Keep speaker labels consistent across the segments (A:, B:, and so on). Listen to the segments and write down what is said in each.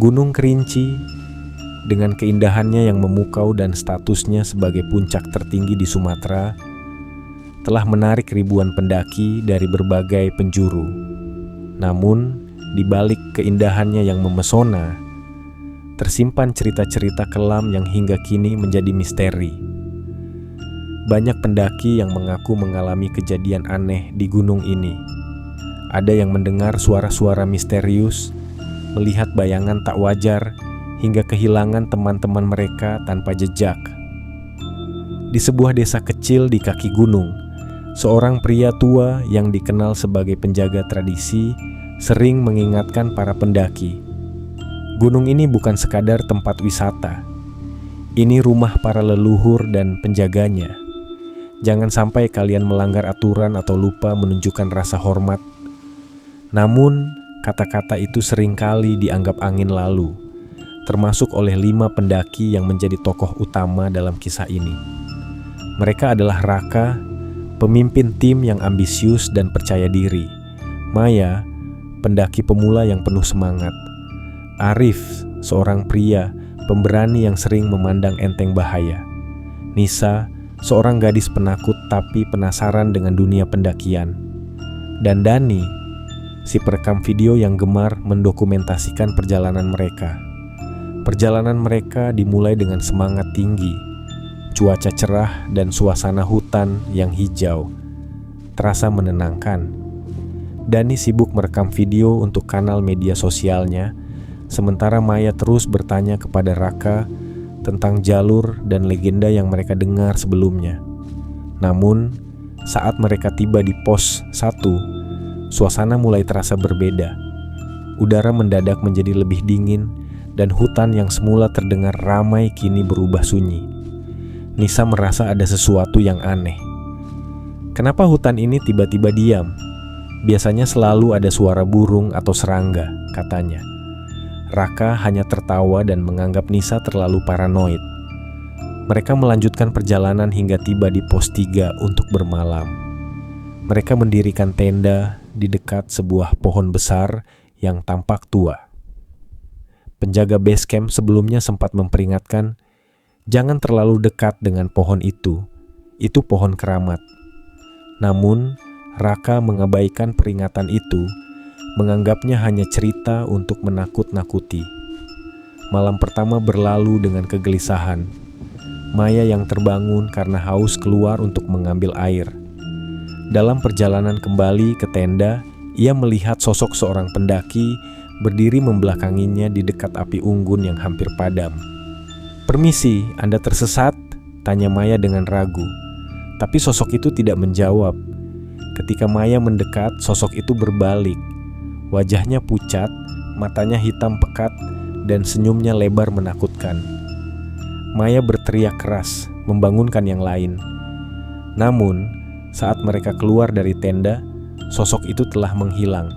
A: Gunung Kerinci dengan keindahannya yang memukau dan statusnya sebagai puncak tertinggi di Sumatera telah menarik ribuan pendaki dari berbagai penjuru. Namun, di balik keindahannya yang memesona, tersimpan cerita-cerita kelam yang hingga kini menjadi misteri. Banyak pendaki yang mengaku mengalami kejadian aneh di gunung ini. Ada yang mendengar suara-suara misterius, melihat bayangan tak wajar, hingga kehilangan teman-teman mereka tanpa jejak. Di sebuah desa kecil di kaki gunung, seorang pria tua yang dikenal sebagai penjaga tradisi sering mengingatkan para pendaki. Gunung ini bukan sekadar tempat wisata. Ini rumah para leluhur dan penjaganya. Jangan sampai kalian melanggar aturan atau lupa menunjukkan rasa hormat. Namun, kata-kata itu seringkali dianggap angin lalu, termasuk oleh 5 pendaki yang menjadi tokoh utama dalam kisah ini. Mereka adalah Raka, pemimpin tim yang ambisius dan percaya diri; Maya, pendaki pemula yang penuh semangat; Arif, seorang pria pemberani yang sering memandang enteng bahaya; Nisa, seorang gadis penakut tapi penasaran dengan dunia pendakian; dan Dani, si perekam video yang gemar mendokumentasikan perjalanan mereka. Perjalanan mereka dimulai dengan semangat tinggi, cuaca cerah dan suasana hutan yang hijau terasa menenangkan. Dani sibuk merekam video untuk kanal media sosialnya, sementara Maya terus bertanya kepada Raka tentang jalur dan legenda yang mereka dengar sebelumnya. Namun, saat mereka tiba di pos 1, suasana mulai terasa berbeda. Udara mendadak menjadi lebih dingin dan hutan yang semula terdengar ramai kini berubah sunyi. Nisa merasa ada sesuatu yang aneh. Kenapa hutan ini tiba-tiba diam? Biasanya selalu ada suara burung atau serangga, katanya. Raka hanya tertawa dan menganggap Nisa terlalu paranoid. Mereka melanjutkan perjalanan hingga tiba di pos 3 untuk bermalam. Mereka mendirikan tenda di dekat sebuah pohon besar yang tampak tua. Penjaga base camp sebelumnya sempat memperingatkan, jangan terlalu dekat dengan pohon itu pohon keramat. Namun, Raka mengabaikan peringatan itu, menganggapnya hanya cerita untuk menakut-nakuti. Malam pertama berlalu dengan kegelisahan. Maya yang terbangun karena haus keluar untuk mengambil air. Dalam perjalanan kembali ke tenda, ia melihat sosok seorang pendaki berdiri membelakanginya di dekat api unggun yang hampir padam. "Permisi, Anda tersesat?" tanya Maya dengan ragu. Tapi sosok itu tidak menjawab. Ketika Maya mendekat, sosok itu berbalik. Wajahnya pucat, matanya hitam pekat, dan senyumnya lebar menakutkan. Maya berteriak keras, membangunkan yang lain. Namun, saat mereka keluar dari tenda, sosok itu telah menghilang.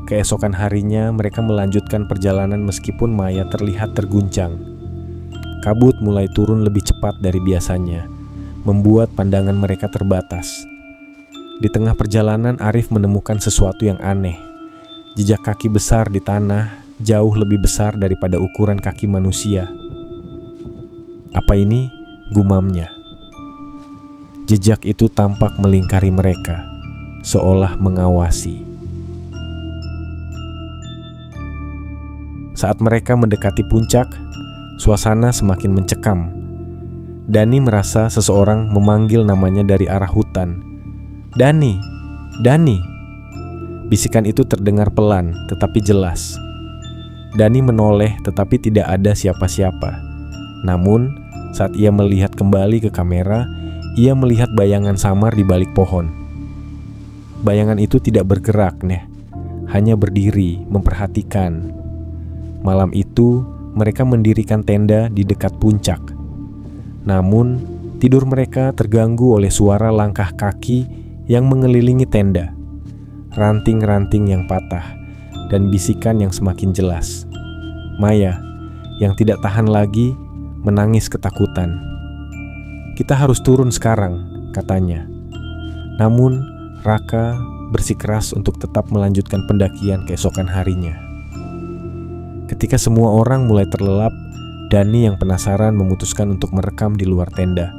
A: Keesokan harinya, mereka melanjutkan perjalanan meskipun Maya terlihat terguncang. Kabut mulai turun lebih cepat dari biasanya, membuat pandangan mereka terbatas. Di tengah perjalanan, Arif menemukan sesuatu yang aneh. Jejak kaki besar di tanah, jauh lebih besar daripada ukuran kaki manusia. "Apa ini?" gumamnya. Jejak itu tampak melingkari mereka, seolah mengawasi. Saat mereka mendekati puncak, suasana semakin mencekam. Dani merasa seseorang memanggil namanya dari arah hutan. "Dani, Dani!" Bisikan itu terdengar pelan tetapi jelas. Dani menoleh tetapi tidak ada siapa-siapa. Namun, saat ia melihat kembali ke kamera, ia melihat bayangan samar di balik pohon. Bayangan itu tidak bergerak, hanya berdiri, memperhatikan. Malam itu, mereka mendirikan tenda di dekat puncak. Namun, tidur mereka terganggu oleh suara langkah kaki yang mengelilingi tenda, ranting-ranting yang patah, dan bisikan yang semakin jelas. Maya, yang tidak tahan lagi, menangis ketakutan. "Kita harus turun sekarang," katanya. Namun, Raka bersikeras untuk tetap melanjutkan pendakian keesokan harinya. Ketika semua orang mulai terlelap, Dani yang penasaran memutuskan untuk merekam di luar tenda.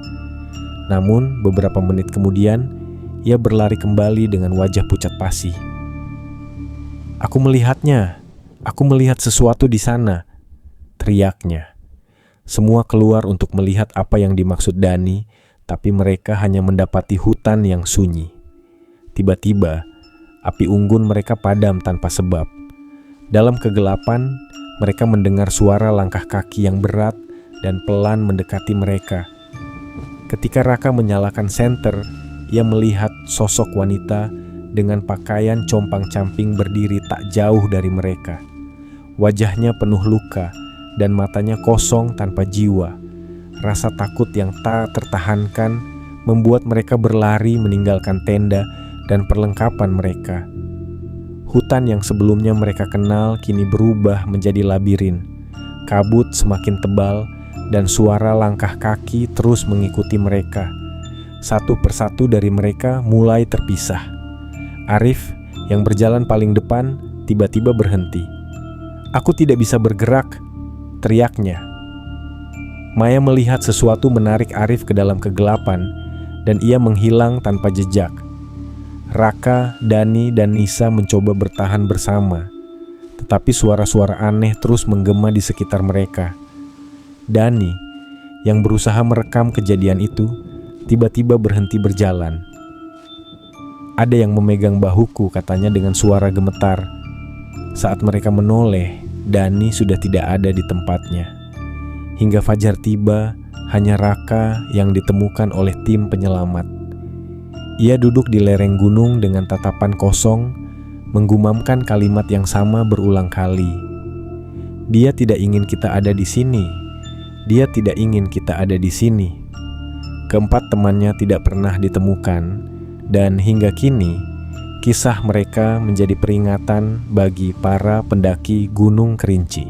A: Namun beberapa menit kemudian, ia berlari kembali dengan wajah pucat pasi. "Aku melihatnya, aku melihat sesuatu di sana," teriaknya. Semua keluar untuk melihat apa yang dimaksud Dani, tapi mereka hanya mendapati hutan yang sunyi. Tiba-tiba, api unggun mereka padam tanpa sebab. Dalam kegelapan, mereka mendengar suara langkah kaki yang berat dan pelan mendekati mereka. Ketika Raka menyalakan senter, ia melihat sosok wanita dengan pakaian compang-camping berdiri tak jauh dari mereka. Wajahnya penuh luka dan matanya kosong tanpa jiwa. Rasa takut yang tak tertahankan membuat mereka berlari meninggalkan tenda dan perlengkapan mereka. Hutan yang sebelumnya mereka kenal kini berubah menjadi labirin. Kabut semakin tebal dan suara langkah kaki terus mengikuti mereka. Satu persatu dari mereka mulai terpisah. Arif yang berjalan paling depan tiba-tiba berhenti. "Aku tidak bisa bergerak," teriaknya. Maya melihat sesuatu menarik Arif ke dalam kegelapan dan ia menghilang tanpa jejak. Raka, Dani, dan Nisa mencoba bertahan bersama, tetapi suara-suara aneh terus menggema di sekitar mereka. Dani, yang berusaha merekam kejadian itu, tiba-tiba berhenti berjalan. "Ada yang memegang bahuku," katanya dengan suara gemetar. Saat mereka menoleh, Dani sudah tidak ada di tempatnya. Hingga fajar tiba, hanya Raka yang ditemukan oleh tim penyelamat. Ia duduk di lereng gunung dengan tatapan kosong, menggumamkan kalimat yang sama berulang kali. "Dia tidak ingin kita ada di sini. Dia tidak ingin kita ada di sini." Keempat temannya tidak pernah ditemukan, dan hingga kini, kisah mereka menjadi peringatan bagi para pendaki Gunung Kerinci.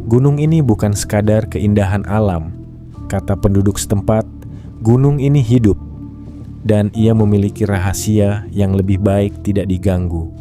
A: "Gunung ini bukan sekadar keindahan alam," kata penduduk setempat. "Gunung ini hidup, dan ia memiliki rahasia yang lebih baik tidak diganggu."